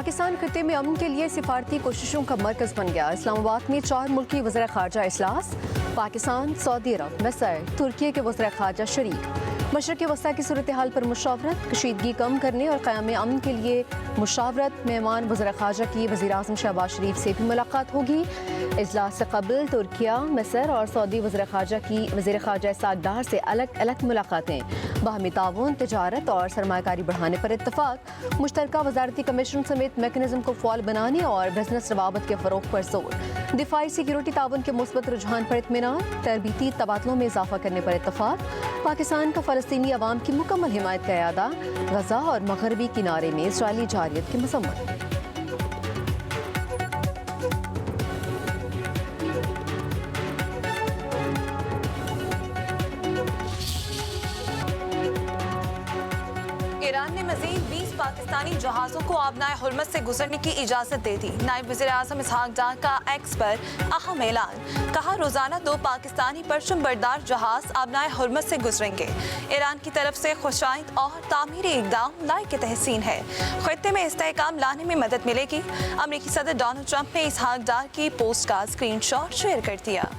पाकिस्तान खित्ते में अमन के लिए सिफारती कोशिशों का मरकज बन गया। इस्लामाबाद में 4 मुल्की वज़ीर ख़ारजा इजलास, पाकिस्तान, सऊदी अरब, मिस्र, तुर्की के वज़ीर ख़ारजा शरीक। मशरक़ वस्ता की सूरत हाल पर मुशावरत, कशीदगी कम करने और क़याम अमन के लिए मुशावरत। मेहमान वज़ीर ख़ारजा की वज़ीर आज़म शहबाज शरीफ से भी मुलाकात होगी। इजलास से कबल तुर्किया, मिस्र और सऊदी वज़ीर ख़ारजा की वज़ीर ख़ारजा सागदार से अलग अलग मुलाकातें। बाहमी ताउन, तिजारत और सरमायाकारी बढ़ाने पर इत्तफ़ाक़। मुश्तरका वज़ारती कमीशन समेत मैकेनिज़्म को फ़ाल बनाने और बिजनेस रवाबत के फ़रोग़ पर जोर। दिफाई सिक्योरिटी ताउन के मुस्बत रुझान पर इत्मीनान, तरबीती तबादलों में इजाफ़ा करने पर इत्तफ़ाक़। पाकिस्तान का फ़लस्तीनी अवाम की मुकम्मल हिमायत का इरादा। गज़ा और मग़रबी किनारे में इसराइली जारियत की मज़म्मत। ईरान ने मज़ीद 20 पाकिस्तानी जहाज़ों को आबनाए हुर्मस से गुजरने की इजाज़त दे दी। नायब वज़ीर आज़म इसहाक डार का एक्स पर अहम ऐलान, कहा रोज़ाना 2 पाकिस्तानी परचम बरदार जहाज़ आबनाए हुर्मस से गुजरेंगे। ईरान की तरफ से खुशाइंद और तामीरी इक़दाम लायक तहसीन है। खित्ते में इस्तेहकाम लाने में मदद मिलेगी। अमरीकी सदर डोनाल्ड ट्रंप ने इसहाक डार की पोस्ट का स्क्रीनशॉट शेयर कर दिया।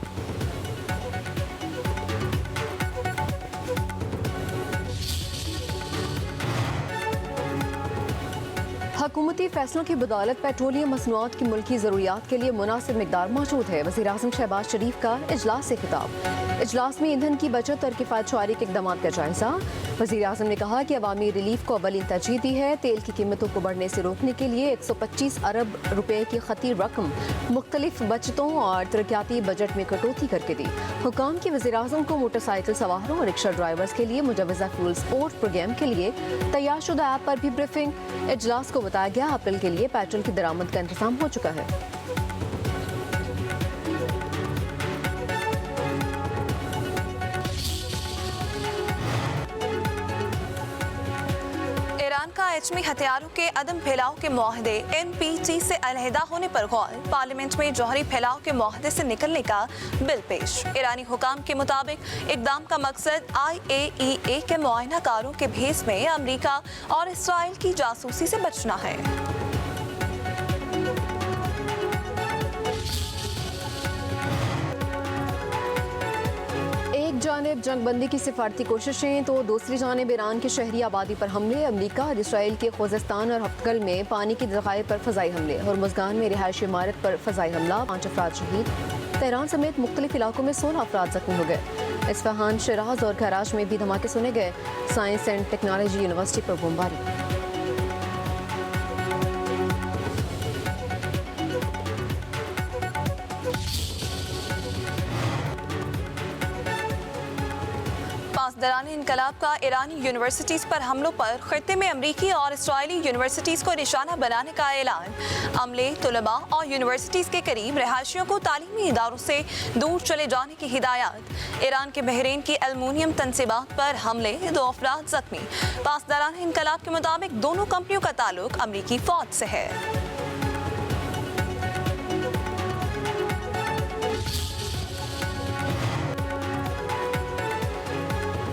हुकूमती फैसलों की बदौलत पेट्रोलियम मसनूआत की मुल्की ज़रूरियात के लिए मुनासिब मिकदार मौजूद है। वज़ीर आज़म शहबाज शरीफ का इजलास से खिताब। इजलास में ईंधन की बचत और किफ़ायत शुआरी के इक़दाम का जायज़ा। वज़ीर आज़म ने कहा कि अवामी रिलीफ को अव्वलीन तरजीह दी है। तेल की कीमतों को बढ़ने से रोकने के लिए 125 अरब रुपए की खतीर रकम मुख्तलिफ बचतों और तरक्याती बजट में कटौती करके दी। हुकाम की वज़ीर आज़म को मोटरसाइकिल सवारों और रिक्शा ड्राइवर्स के लिए मुजवज़ा फ्यूल स्पोर्ट प्रोग्राम के लिए तैयार शुदा ऐप पर भी ब्रीफिंग। इजलास को बताया गया अप्रैल के लिए पेट्रोल की दरामद का इंतजाम हो चुका है। ईरान का एटमी हथियारों के अदम फैलाव के मुआहदे NPT से अलहदा होने पर गौर। पार्लियामेंट में जौहरी फैलाव के मुआहदे से निकलने का बिल पेश। ईरानी हुकाम के मुताबिक इक़दाम का मकसद IAEA के मुआयनाकारों के भेस में अमरीका और इसराइल की जासूसी से बचना है। एक जानिब जंगबंदी की सिफारती कोशिशें तो दूसरी जानिब ईरान की शहरी आबादी पर हमले। अमरीका और इसराइल के खुज़स्तान और हफ्तगल में पानी की ज़खायर पर फ़ज़ाई हमले। हुर्मुज़गान में रिहायशी इमारत पर फ़ज़ाई हमला, 5 अफराद शहीद। तेहरान समेत मुख्तलिफ इलाकों में 16 अफराद ज़ख्मी हो गए। इस्फहान, शिराज और कराच में भी धमाके सुने गए। साइंस एंड टेक्नोलॉजी यूनिवर्सिटी पर बमबारी। दौरान इनकलाब का ईरानी यूनिवर्सिटीज़ पर हमलों पर खित्ते में अमरीकी और इसराइली यूनिवर्सिटीज़ को निशाना बनाने का ऐलान। अमले, तुलबा और यूनिवर्सिटीज़ के करीब रहायशियों को तालीमी इदारों से दूर चले जाने की हिदायत। ईरान के बहरीन की एल्युमिनियम तनसीबात पर हमले, 2 अफराद जख्मी। पासदारान इनकलाब के मुताबिक दोनों कंपनियों का ताल्लुक अमरीकी फौज से है।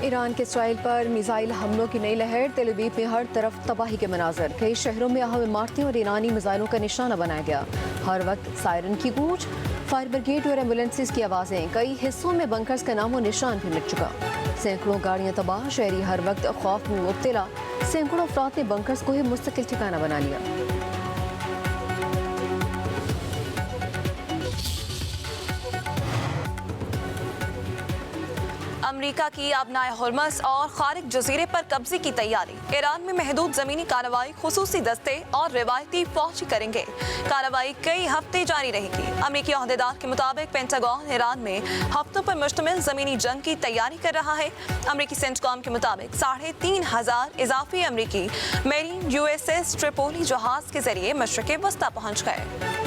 ईरान के इसराइल पर मिसाइल हमलों की नई लहर। तेल अवीव में हर तरफ तबाही के मनाजर। कई शहरों में अहम इमारतें और ईरानी मिसाइलों का निशाना बनाया गया। हर वक्त सायरन की गूंज, फायर ब्रिगेड और एम्बुलेंसेस की आवाज़ें। कई हिस्सों में बंकर्स का नामो निशान भी मिट चुका। सैकड़ों गाड़ियां तबाह, शहरी हर वक्त खौफ में मुब्तला। सैकड़ों अफराद ने बंकर्स को ही मुस्तकिल ठिकाना बना लिया। अमरीका की आबनाए हुर्मस और खारिज जजीरे पर कब्जे की तैयारी। ईरान में महदूद ज़मीनी कार्रवाई खुसूसी दस्ते और रिवायती फौजी करेंगे। कार्रवाई कई हफ्ते जारी रहेगी। अमरीकी ओहदेदार के मुताबिक पेंटागन ईरान में हफ्तों पर मुश्तमिल ज़मीनी जंग की तैयारी कर रहा है। अमरीकी सेंटकॉम के मुताबिक 3,500 इजाफी अमरीकी मेरीन USS ट्रिपोली जहाज के जरिए मशरक़ वस्ता पहुँच गए।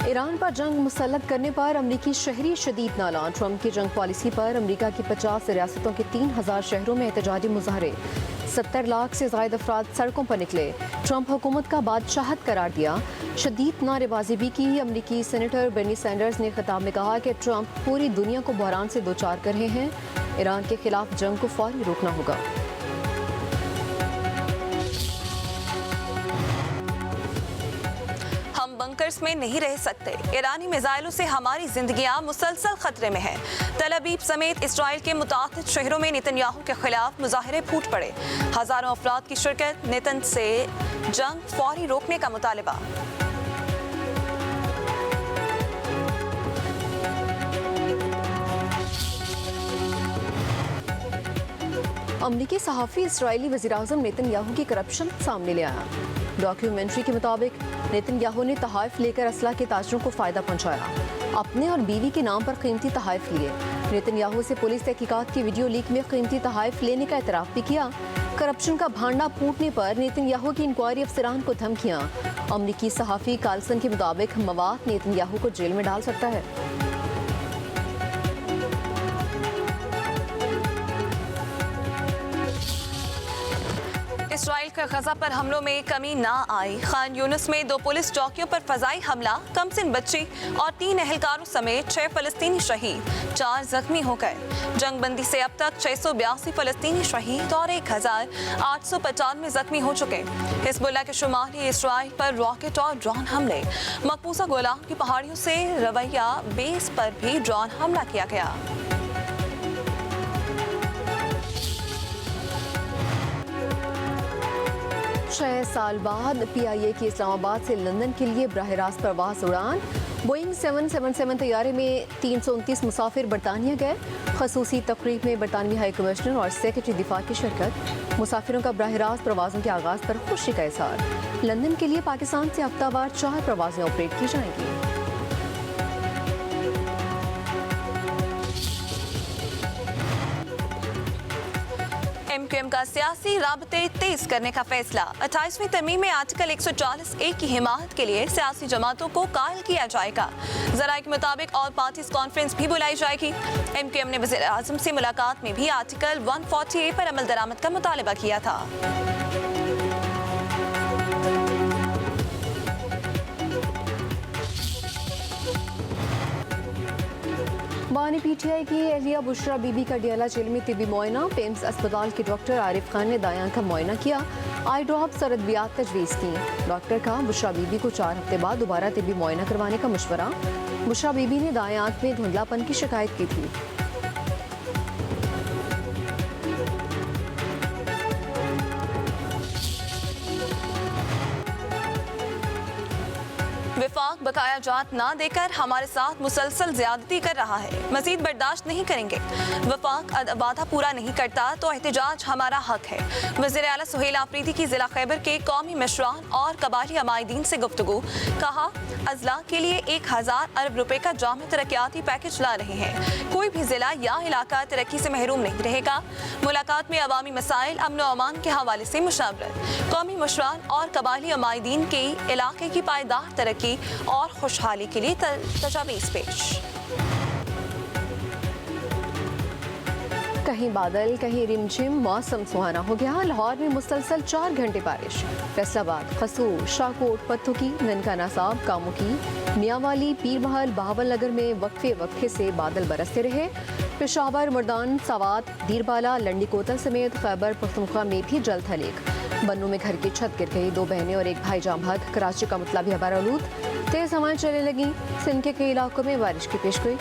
ईरान पर जंग मुसल्लत करने पर अमरीकी शहरी शदीद नाला। ट्रंप की जंग पॉलिसी पर अमरीका की 50 रियासतों के 3,000 शहरों में एहतजाजी मुजाहरे। 70 लाख से ज़ायद अफराद सड़कों पर निकले। ट्रंप हुकूमत का बादशाहत करार दिया। शदीद नारेबाजी भी की। अमरीकी सेनेटर बर्नी सैंडर्स ने खिताब में कहा कि ट्रंप पूरी दुनिया को बहरान से दोचार कर रहे हैं। ईरान के खिलाफ जंग को फौरी रोकना होगा। हम बंकर्स में नहीं रह सकते। ईरानी मिसाइलों से हमारी जिंदगियां मुसलसल खतरे में हैं। तल अवीव समेत इसराइल के मुताबिक शहरों में नेतन्याहू के खिलाफ मुजाहरे फूट पड़े। हजारों अफराद की शिरकत। नेतन से जंग फौरी रोकने का मुतालबा। अमरीकी सहाफ़ी इसराइली वज़ीर-ए-आज़म नेतन्याहू की करप्शन सामने ले आया। डॉक्यूमेंट्री के मुताबिक नेतन्याहू ने तहाइफ लेकर असला के ताजरों को फ़ायदा पहुंचाया। अपने और बीवी के नाम पर कीमती तहाइफ लिए। नेतन्याहू से पुलिस तहकीकात की वीडियो लीक में कीमती तहाइफ लेने का एतराफ़ भी किया। करप्शन का भांडा फूटने पर नेतन्याहू की इंक्वायरी अफसरान को धमकियां। अमरीकी सहाफ़ी कार्लसन के मुताबिक मवाद नेतन्याहू को जेल में डाल सकता है। इसराइल का गजा पर हमलों में कमी ना आई। खान यूनिस में 2 पुलिस चौकियों पर फजाई हमला। कमसिन बच्ची और 3 एहलकारों समेत 6 फलस्तीनी शहीद, 4 जख्मी हो गए। जंगबंदी से अब तक 682 फलस्तीनी शहीद और 1895 जख्मी हो चुके। हिजबुल्लाह के शुमाली इसराइल पर रॉकेट और ड्रोन हमले। मकबूजा गोलान की पहाड़ियों से रवैया बेस पर भी ड्रोन हमला किया गया। 6 साल बाद PIA की इस्लामाबाद से लंदन के लिए बराह रास्त परवाज उड़ान। बोइंग 777 तैयारे में 329 मुसाफिर बरतानिया गए। खसूसी तकरीब में बरतानवी हाई कमिश्नर और सेक्रेटरी दिफा की शिरकत। मुसाफिरों का बराह रास्त प्रवासों के आगाज़ पर खुशी का इजहार। लंदन के लिए पाकिस्तान से हफ्तावार 4 प्रवासें ऑपरेट की जाएंगी। MQM का सियासी राबते तेज करने का फैसला। 28वीं तरमीम में आर्टिकल 140A की हिमायत के लिए सियासी जमातों को कायल किया जाएगा। जराये के मुताबिक ऑल पार्टीज कॉन्फ्रेंस भी बुलाई जाएगी। MQM ने वज़ीर आज़म से मुलाकात में भी आर्टिकल 140A पर अमल दरामद का मुतालबा किया था। बानी PTI की एहलिया बुशरा बीबी का डियाला जेल में तिबी मुआयना। पेम्स अस्पताल के डॉक्टर आरिफ खान ने दायां का मुआयना किया। आई ड्रॉप्स और अद्वियात तजवीज़ की। डॉक्टर का बुशरा बीबी को 4 हफ्ते बाद दोबारा तिबी मुआयना करवाने का मशवरा। बुशरा बीबी ने दाएं आंख में धुंधलापन की शिकायत की थी। विफाक बकाया जात ना देकर हमारे साथ मुसलसल ज्यादती कर रहा है। मजीद बर्दाश्त नहीं करेंगे। वफाक वादा पूरा नहीं करता तो एहतजाज हमारा हक है। वज़ीर आला सुहेल आफरीदी की जिला खैबर के कौमी मशरान और कबाली अमायदीन से गुफ्तगू। कहा, अजला के लिए 1000 अरब रुपए का जाम तरक्याती पैकेज ला रहे हैं। कोई भी जिला या इलाका तरक्की से महरूम नहीं रहेगा। मुलाकात में अवामी मसाइल, अमन और अमान के हवाले से मुशावरत। कौमी मशरान और कबाली अमायदीन के इलाके की पायदार तरक्की और खुशहाली के लिए तजावीज़ पेश। कहीं बादल कहीं रिमझिम, मौसम सुहाना हो गया। लाहौर में मुसलसल 4 घंटे बारिश। फैसलाबाद, खसूर, शाहकोट, पत्तुकी, ननकाना साहब, कामुकी, मियांवाली, पीरमहल, बहावलनगर में वक्फे से बादल बरसते रहे। पेशावर, मुर्दान, सावात, दीरबाला, लंडी कोतल समेत खैबर पख्तूनख्वा में भी जल थलेक। बन्नू में घर की छत गिर गई। 2 बहनें और 1 भाई जाम भाग। कराची का मतलब भी हवार आलूद। तेज हवाएं चलने लगी। सिंध के कई इलाकों में बारिश की पेशगोई।